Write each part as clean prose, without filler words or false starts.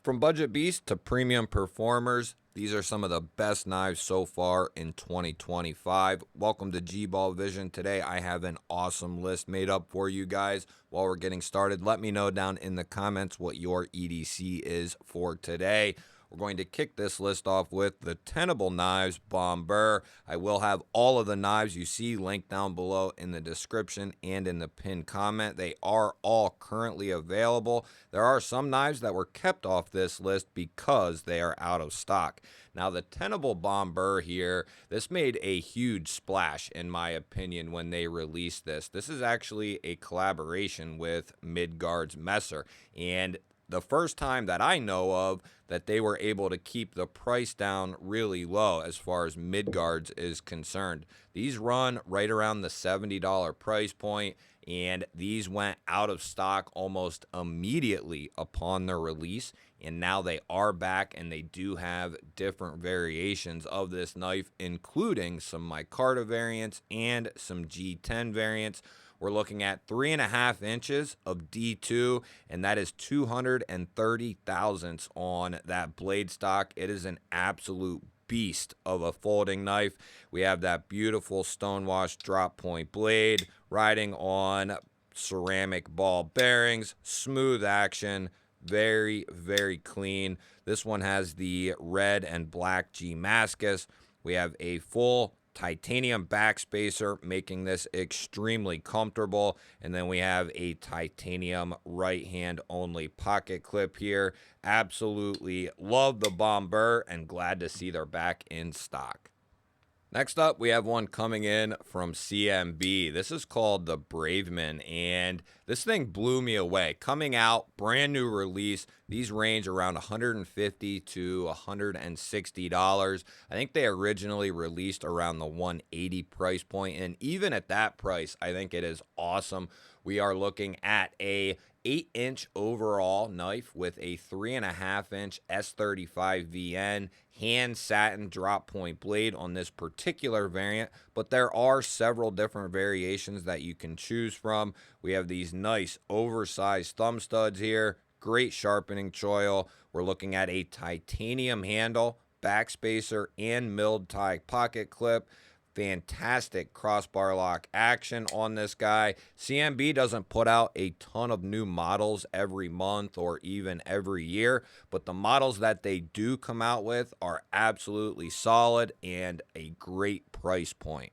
From budget beasts to premium performers, these are some of the best knives so far in 2025. Welcome to G-Ball Vision. Today I have an awesome list made up for you guys. While we're getting started, let me know down in the comments what your EDC is for today. We're going to kick this list off with the Tenable Knives Bomber. I will have all of the knives you see linked down below in the description and in the pinned comment. They are all currently available. There are some knives that were kept off this list because they are out of stock. Now, the Tenable Bomber here, this made a huge splash, in my opinion, when they released this. This is actually a collaboration with Midgard's Messer, and the first time that I know of that they were able to keep the price down really low as far as Midgard's is concerned. These run right around the $70 price point, and these went out of stock almost immediately upon their release, and now they are back, and they do have different variations of this knife, including some micarta variants and some G10 variants. We're looking at 3.5 inches of D2, and that is 230 thousandths on that blade stock. It is an absolute beast of a folding knife. We have that beautiful stonewash drop point blade riding on ceramic ball bearings, smooth action, very, very clean. This one has the red and black Damascus. We have a full titanium backspacer, making this extremely comfortable, and then we have a titanium right hand only pocket clip here. Absolutely love the Bomber and glad to see they're back in stock. Next up, we have one coming in from CMB. This is called the Braveman, and this thing blew me away. Coming out, brand new release. These range around $150 to $160. I think they originally released around the $180 price point, and even at that price, I think it is awesome. We are looking at a 8-inch overall knife with a 3.5-inch S35 VN hand satin drop point blade on this particular variant, but there are several different variations that you can choose from. We have these nice oversized thumb studs here, great sharpening choil. We're looking at a titanium handle, backspacer, and milled tie pocket clip. Fantastic crossbar lock action on this guy. CMB doesn't put out a ton of new models every month or even every year, but the models that they do come out with are absolutely solid and a great price point.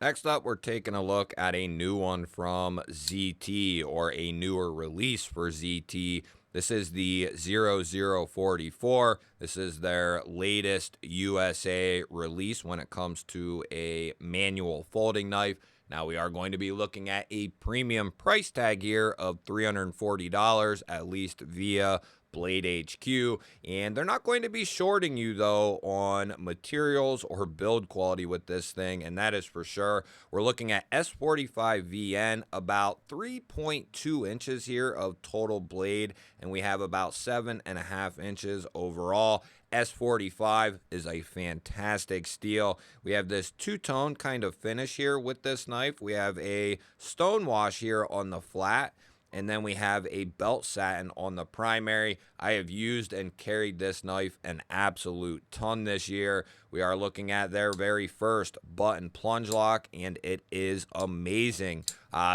Next up, we're taking a look at a new one from ZT, or a newer release for ZT. This is the 0044. This is their latest USA release when it comes to a manual folding knife. Now, we are going to be looking at a premium price tag here of $340, at least via Blade HQ, and they're not going to be shorting you though on materials or build quality with this thing, and that is for sure. We're looking at S45 VN, about 3.2 inches here of total blade, and we have about 7.5 inches overall. S45 is a fantastic steel. We have this two-tone kind of finish here with this knife. We have a stonewash here on the flat, and then we have a belt satin on the primary. I have used and carried this knife an absolute ton this year. We are looking at their very first button plunge lock, and it is amazing.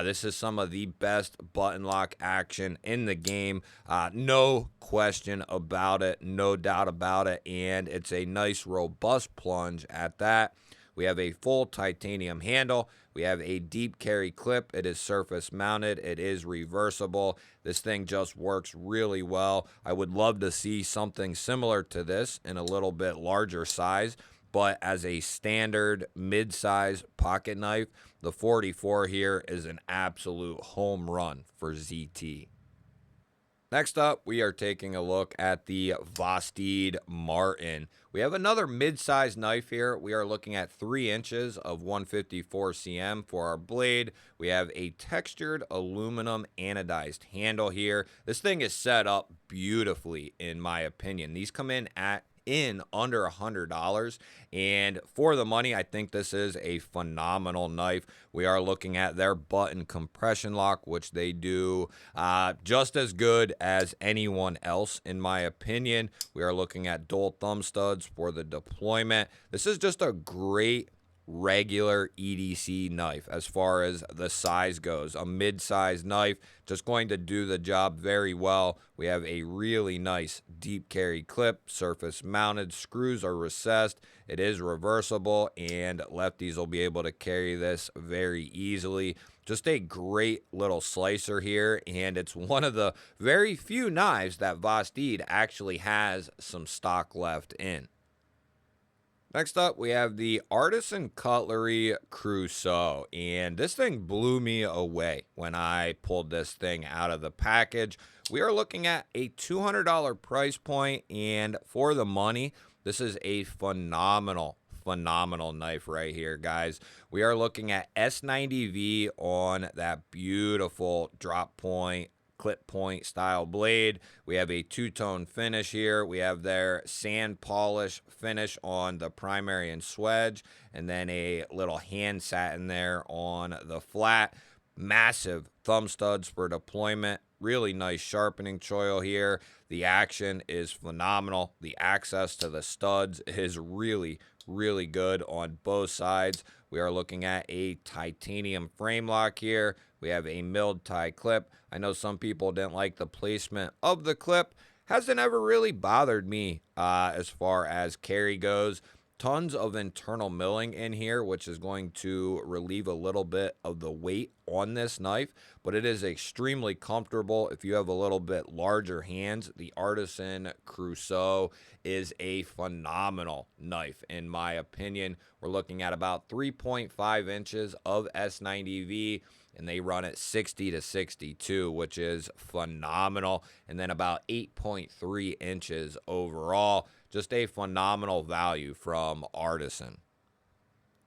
This is some of the best button lock action in the game. No question about it, no doubt about it, and it's a nice robust plunge at that. We have a full titanium handle. We have a deep carry clip. It is surface mounted. It is reversible. This thing just works really well. I would love to see something similar to this in a little bit larger size, but as a standard mid-size pocket knife, the 44 here is an absolute home run for ZT. Next up, we are taking a look at the Vastid Martin. We have another mid-sized knife here. We are looking at 3 inches of 154 cm for our blade. We have a textured aluminum anodized handle here. This thing is set up beautifully, in my opinion. These come in at in under $100, and for the money, I think this is a phenomenal knife. We are looking at their button compression lock, which they do just as good as anyone else, in my opinion. We are looking at dual thumb studs for the deployment. This is just a great regular EDC knife as far as the size goes. A mid-size knife, just going to do the job very well. We have a really nice deep carry clip, surface mounted, screws are recessed, it is reversible, and lefties will be able to carry this very easily. Just a great little slicer here, and it's one of the very few knives that Vastid actually has some stock left in. Next up, we have the Artisan Cutlery Couto, and this thing blew me away when I pulled this thing out of the package. We are looking at a $200 price point, and for the money, this is a phenomenal knife right here, guys. We are looking at S90V on that beautiful drop point, clip point style blade. We have a two-tone finish here. We have their sand polish finish on the primary and swedge, and then a little hand satin there on the flat. Massive thumb studs for deployment. Really nice sharpening choil here. The action is phenomenal. The access to the studs is really good on both sides. We are looking at a titanium frame lock here. We have a milled tie clip. I know some people didn't like the placement of the clip. Hasn't ever really bothered me as far as carry goes. Tons of internal milling in here, which is going to relieve a little bit of the weight on this knife, but it is extremely comfortable if you have a little bit larger hands. The Artisan Couto is a phenomenal knife, in my opinion. We're looking at about 3.5 inches of S90V, and they run at 60 to 62, which is phenomenal, and then about 8.3 inches overall. Just a phenomenal value from Artisan.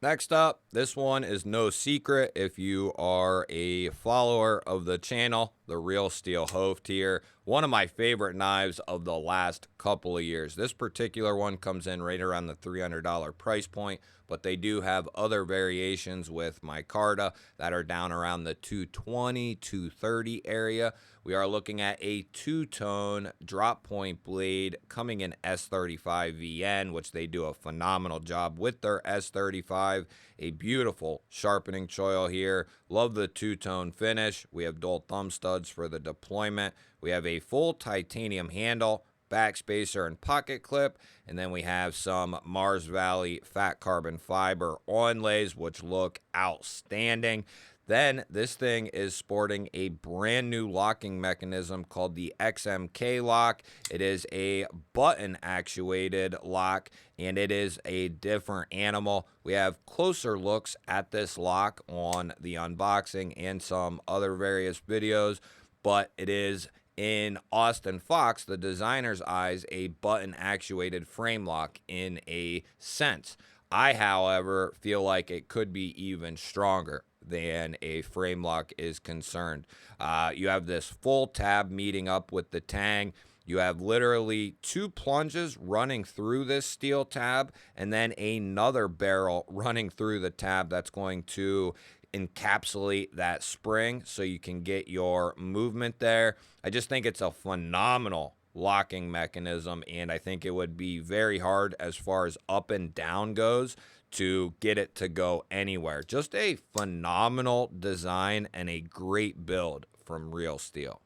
Next up, this one is no secret if you are a follower of the channel, the Real Steel Hoft here. One of my favorite knives of the last couple of years. This particular one comes in right around the $300 price point, but they do have other variations with micarta that are down around the $220, $230 area. We are looking at a two-tone drop point blade coming in S35VN, which they do a phenomenal job with their S35. A beautiful sharpening choil here. Love the two-tone finish. We have dual thumb studs for the deployment. We have a full titanium handle, backspacer, and pocket clip, and then we have some Mars Valley fat carbon fiber onlays, which look outstanding. Then this thing is sporting a brand new locking mechanism called the XMK lock. It is a button actuated lock, and it is a different animal. We have closer looks at this lock on the unboxing and some other various videos, but it is, in Austin Fox, the designer's eyes, a button actuated frame lock in a sense. I, however, feel like it could be even stronger than a frame lock is concerned. You have this full tab meeting up with the tang. You have literally two plunges running through this steel tab, and then another barrel running through the tab that's going to encapsulate that spring so you can get your movement there. I just think it's a phenomenal locking mechanism, and I think it would be very hard as far as up and down goes to get it to go anywhere. Just a phenomenal design and a great build from Real Steel.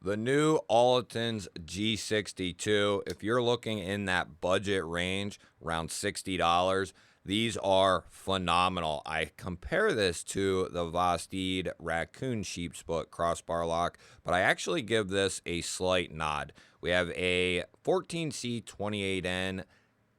The new Olins G62, if you're looking in that budget range, around $60, these are phenomenal. I compare this to the Vastid Raccoon Sheepsfoot crossbar lock, but I actually give this a slight nod. We have a 14C28N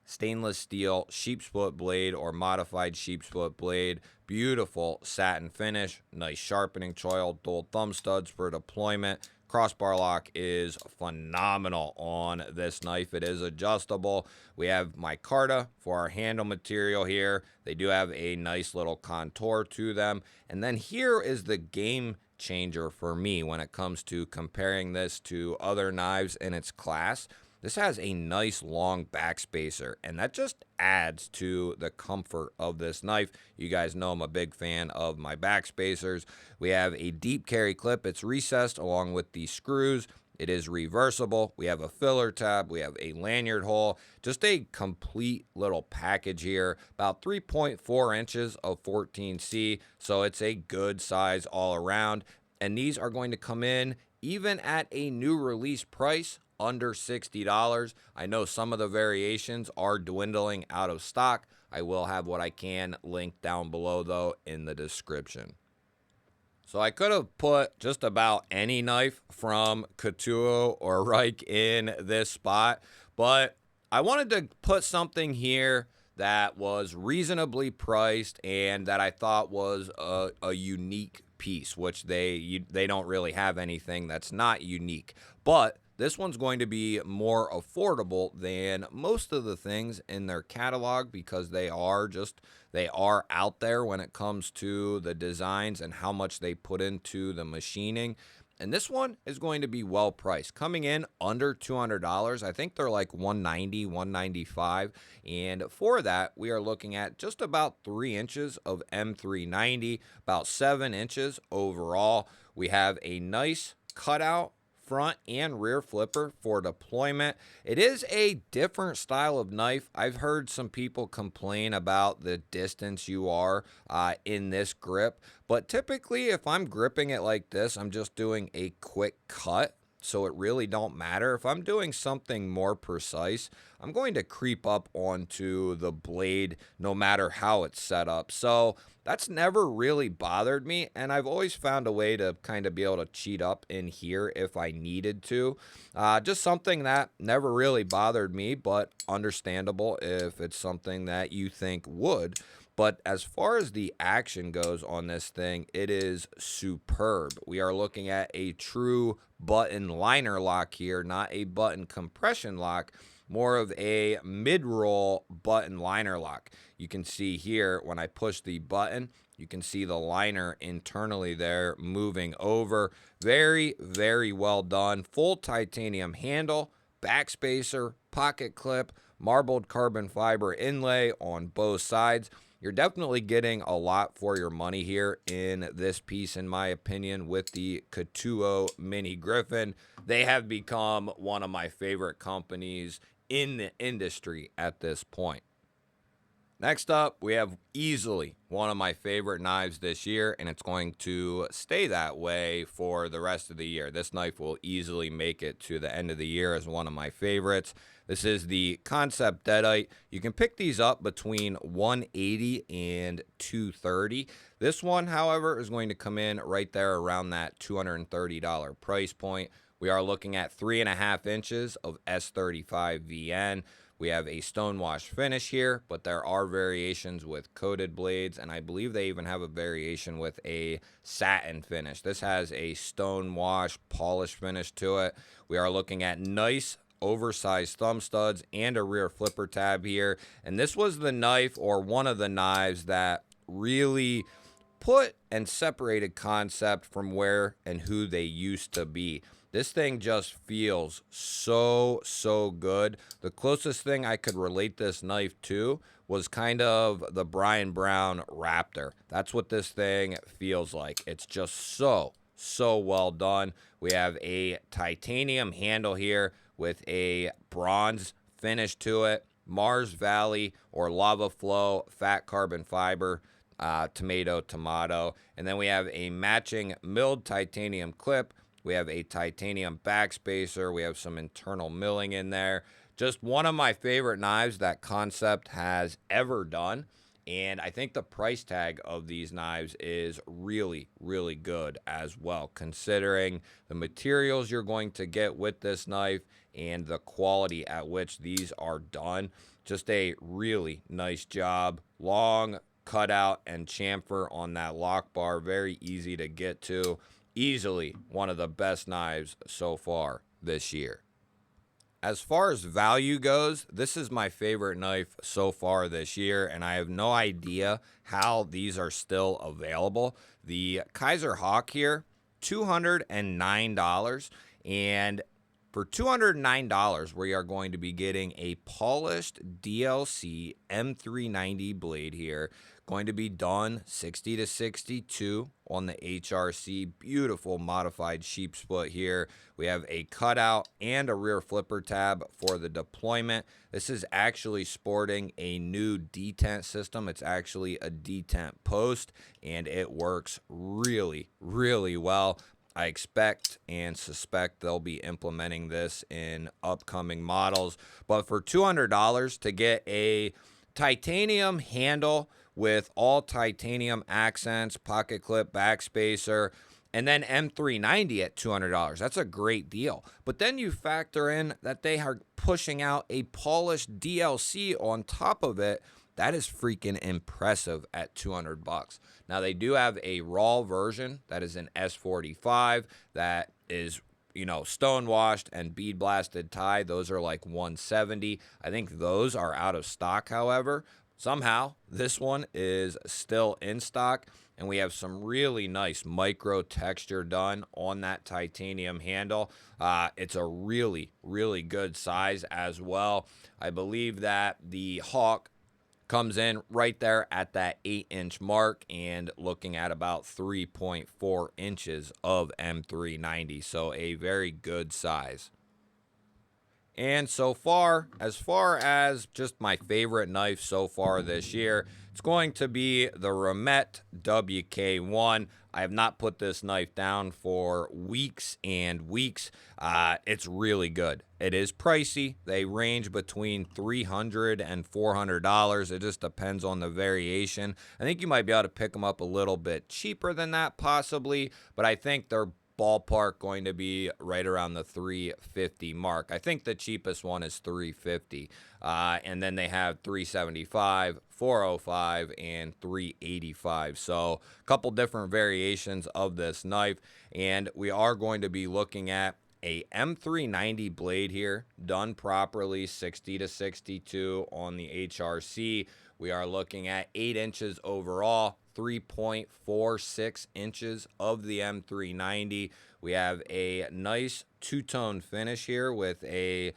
stainless steel sheepsfoot blade or modified sheepsfoot blade. Beautiful satin finish, nice sharpening choil, dual thumb studs for deployment. Crossbar lock is phenomenal on this knife. It is adjustable. We have micarta for our handle material here. They do have a nice little contour to them. And then here is the game changer for me when it comes to comparing this to other knives in its class. This has a nice long backspacer, and that just adds to the comfort of this knife. You guys know I'm a big fan of my backspacers. We have a deep carry clip. It's recessed along with the screws. It is reversible. We have a filler tab. We have a lanyard hole. Just a complete little package here. About 3.4 inches of 14C, so it's a good size all around. And these are going to come in even at a new release price under $60. I know some of the variations are dwindling out of stock. I will have what I can linked down below, though, in the description. So I could have put just about any knife from Couto or Reich in this spot, but I wanted to put something here that was reasonably priced and that I thought was a unique piece, which they don't really have anything that's not unique. But this one's going to be more affordable than most of the things in their catalog because they are out there when it comes to the designs and how much they put into the machining. And this one is going to be well priced, coming in under $200. I think they're like $190, $195. And for that, we are looking at just about 3 inches of M390, about 7 inches overall. We have a nice cutout front and rear flipper for deployment. It is a different style of knife. I've heard some people complain about the distance you are in this grip, but typically if I'm gripping it like this, I'm just doing a quick cut, so it really don't matter. If I'm doing something more precise, I'm going to creep up onto the blade no matter how it's set up. So that's never really bothered me, and I've always found a way to kind of be able to cheat up in here if I needed to. Just something that never really bothered me, but understandable if it's something that you think would. But as far as the action goes on this thing, it is superb. We are looking at a true button liner lock here, not a button compression lock, more of a mid-roll button liner lock. You can see here when I push the button, you can see the liner internally there moving over. Very, very well done. Full titanium handle, backspacer, pocket clip, marbled carbon fiber inlay on both sides. You're definitely getting a lot for your money here in this piece, in my opinion, with the Couto Mini Griffin. They have become one of my favorite companies in the industry at this point. Next up, we have easily one of my favorite knives this year, and it's going to stay that way for the rest of the year. This knife will easily make it to the end of the year as one of my favorites. This is the Concept Deadite. You can pick these up between $180 and $230. This one, however, is going to come in right there around that $230 price point. We are looking at 3.5 inches of S35 VN. We have a stonewash finish here, but there are variations with coated blades, and I believe they even have a variation with a satin finish. This has a stonewash polish finish to it. We are looking at nice oversized thumb studs and a rear flipper tab here. And this was the knife, or one of the knives, that really put and separated Concept from where and who they used to be. This thing just feels so good. The closest thing I could relate this knife to was kind of the Brian Brown Raptor. That's what this thing feels like. It's just so well done. We have a titanium handle here with a bronze finish to it. Mars Valley or Lava Flow fat carbon fiber, tomato. And then we have a matching milled titanium clip. We have a titanium backspacer. We have some internal milling in there. Just one of my favorite knives that Concept has ever done. And I think the price tag of these knives is really good as well, considering the materials you're going to get with this knife and the quality at which these are done. Just a really nice job. Long cutout and chamfer on that lock bar. Very easy to get to. Easily one of the best knives so far this year. As far as value goes, this is my favorite knife so far this year, and I have no idea how these are still available. The Kaiser Hawk here, $209, and For $209, we are going to be getting a polished DLC M390 blade here. Going to be done 60 to 62 on the HRC. Beautiful modified sheep split here. We have a cutout and a rear flipper tab for the deployment. This is actually sporting a new detent system. It's actually a detent post, and it works really, really well. I expect and suspect they'll be implementing this in upcoming models. But for $200 to get a titanium handle with all titanium accents, pocket clip, backspacer, and then M390 at $200, that's a great deal. But then you factor in that they are pushing out a polished DLC on top of it. That is freaking impressive at $200. Now, they do have a raw version that is an S45 that is, you know, stone washed and bead blasted tie. Those are like $170. I think those are out of stock, however. Somehow, this one is still in stock, and we have some really nice micro texture done on that titanium handle. It's a really, really good size as well. I believe that the Hawk comes in right there at that 8-inch mark and looking at about 3.4 inches of M390. So a very good size. And so far as just my favorite knife so far this year, it's going to be the Ramet WK1. I have not put this knife down for weeks and weeks. It's really good. It is pricey. They range between $300 and $400. It just depends on the variation. I think you might be able to pick them up a little bit cheaper than that possibly, but I think they're ballpark going to be right around the $350 mark. I think the cheapest one is $350, and then they have $375, $405, and $385. So a couple different variations of this knife, and we are going to be looking at a M390 blade here, done properly, 60 to 62 on the HRC. We are looking at 8 inches overall, 3.46 inches of the M390. We have a nice two-tone finish here with a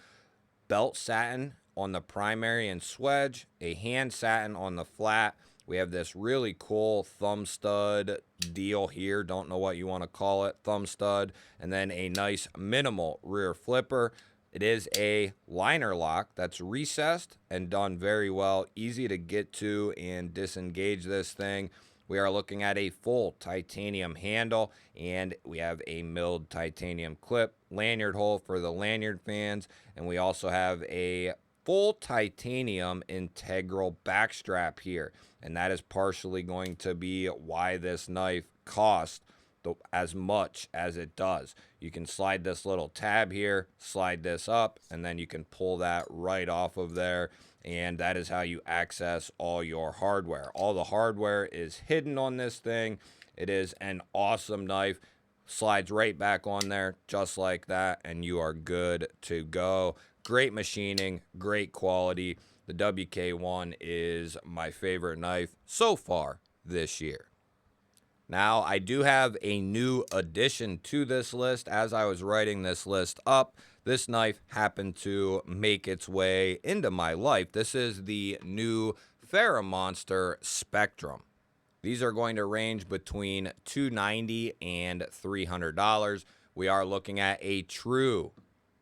belt satin on the primary and swedge, a hand satin on the flat. We have this really cool thumb stud deal here. Don't know what you want to call it, thumb stud. And then a nice minimal rear flipper. It is a liner lock that's recessed and done very well. Easy to get to and disengage this thing. We are looking at a full titanium handle, and we have a milled titanium clip, lanyard hole for the lanyard fans, and we also have a full titanium integral backstrap here, and that is partially going to be why this knife costs as much as it does. You can slide this little tab here, slide this up, and then you can pull that right off of there, and that is how you access all your hardware. All the hardware is hidden on this thing. It is an awesome knife. Slides right back on there just like that, and you are good to go. Great machining, great quality. The WK1 is my favorite knife so far this year. Now, I do have a new addition to this list. As I was writing this list up, this knife happened to make its way into my life. This is the new Farah Monster Spectrum. These are going to range between $290 and $300. We are looking at a true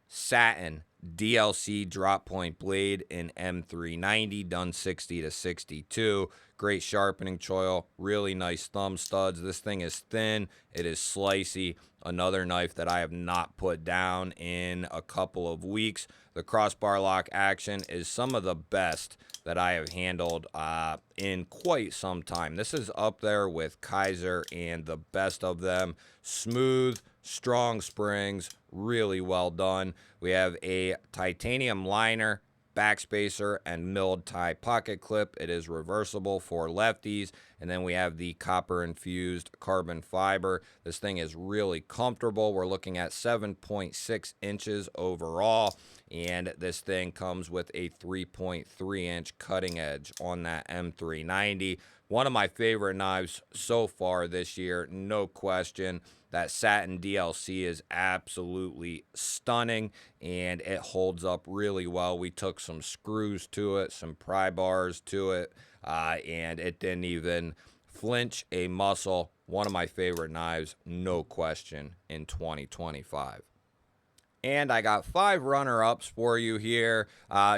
satin DLC drop point blade in M390, done 60 to 62. Great sharpening choil, really nice thumb studs. This thing is thin, it is slicey. Another knife that I have not put down in a couple of weeks. The crossbar lock action is some of the best that I have handled in quite some time. This is up there with Kaiser and the best of them. Smooth, strong springs, really well done. We have a titanium liner, backspacer, and milled tie pocket clip. It is reversible for lefties. And then we have the copper infused carbon fiber. This thing is really comfortable. We're looking at 7.6 inches overall. and this thing comes with a 3.3 inch cutting edge on that M390. One of my favorite knives so far this year, no question. That satin DLC is absolutely stunning, and it holds up really well. We took some screws to it, some pry bars to it, and it didn't even flinch a muscle. One of my favorite knives, no question, in 2025. And I got 5 runner-ups for you here.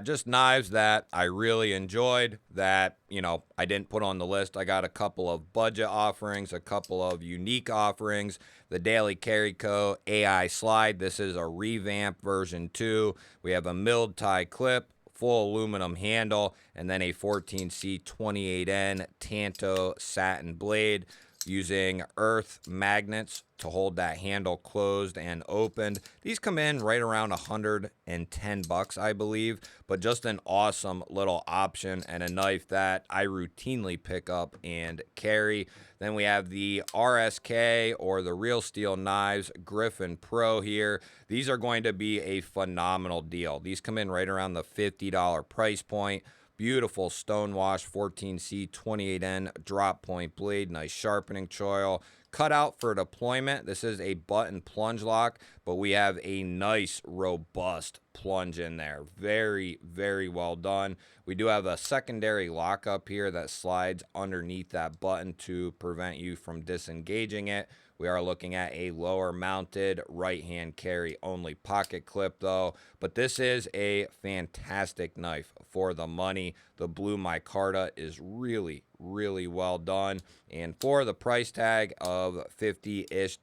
Just knives that I really enjoyed that, I didn't put on the list. I got a couple of budget offerings, a couple of unique offerings. The Daily Carry Co. AI Slide. This is a revamped version 2. We have a milled tie clip, full aluminum handle, and then a 14C28N Tanto satin blade, using earth magnets to hold that handle closed and opened. These come in right around $110, I believe, but just an awesome little option and a knife that I routinely pick up and carry. Then we have the RSK, or the Real Steel Knives Griffin Pro here. These are going to be a phenomenal deal. These come in right around the $50 price point. Beautiful stonewash 14C28N drop point blade, nice sharpening choil, cut out for deployment. This is a button plunge lock, but we have a nice robust plunge in there. Very, very well done. We do have a secondary lockup here that slides underneath that button to prevent you from disengaging it. We are looking at a lower mounted right-hand carry only pocket clip though, but this is a fantastic knife for the money. The blue micarta is really, really well done, and for the price tag of $50-ish,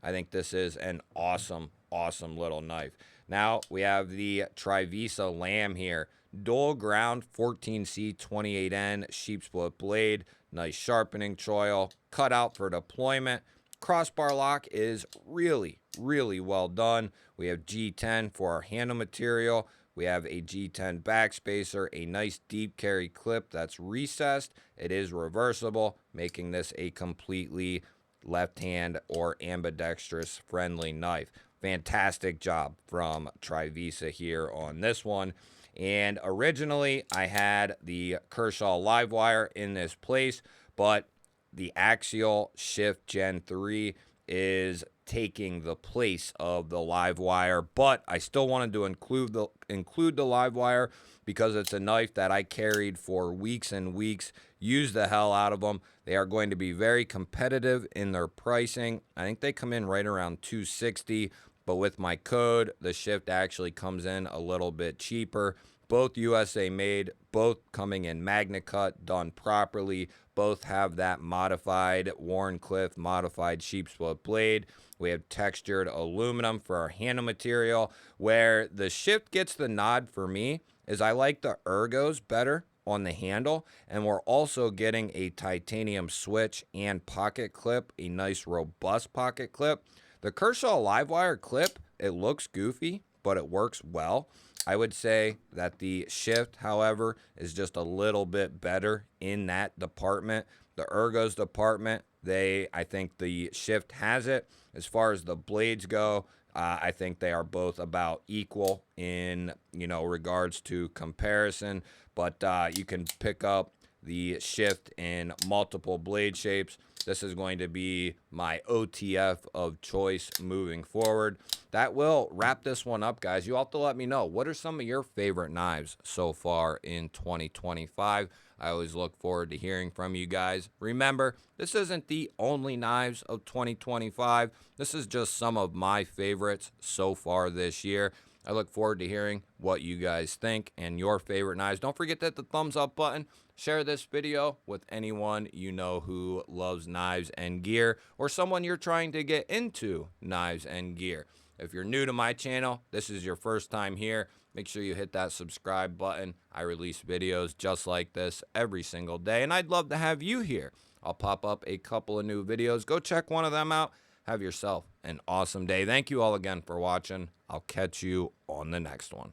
I think this is an awesome, awesome little knife. Now we have the Trivisa Lamb here. Dual ground 14C28N sheep split blade, nice sharpening choil, cut out for deployment. Crossbar lock is really, really well done. We have G10 for our handle material. We have a G10 backspacer, a nice deep carry clip that's recessed. It is reversible, making this a completely left hand or ambidextrous friendly knife. Fantastic job from Trivisa here on this one. And originally I had the Kershaw Livewire in this place, but the Axial Shift Gen 3 is taking the place of the Livewire, but I still wanted to include the Livewire because it's a knife that I carried for weeks and weeks, used the hell out of them. They are going to be very competitive in their pricing. I think they come in right around $260, but with my code, the Shift actually comes in a little bit cheaper. Both USA made, both coming in Magna Cut, done properly. Both have that modified Wharncliffe modified sheep split blade. We have textured aluminum for our handle material. Where the Shift gets the nod for me is I like the ergos better on the handle, and we're also getting a titanium switch and pocket clip, a nice robust pocket clip. The Kershaw Livewire clip, it looks goofy, but it works well. I would say that the Shift, however, is just a little bit better in that department. The ergos department, I think the Shift has it. As far as the blades go, I think they are both about equal in, regards to comparison. But you can pick up the Shift in multiple blade shapes. This is going to be my OTF of choice moving forward. That will wrap this one up, guys. You have to let me know, what are some of your favorite knives so far in 2025? I always look forward to hearing from you guys. Remember, this isn't the only knives of 2025. This is just some of my favorites so far this year. I look forward to hearing what you guys think and your favorite knives. Don't forget to hit the thumbs up button. Share this video with anyone you know who loves knives and gear, or someone you're trying to get into knives and gear. If you're new to my channel, this is your first time here, make sure you hit that subscribe button. I release videos just like this every single day, and I'd love to have you here. I'll pop up a couple of new videos. Go check one of them out. Have yourself an awesome day. Thank you all again for watching. I'll catch you on the next one.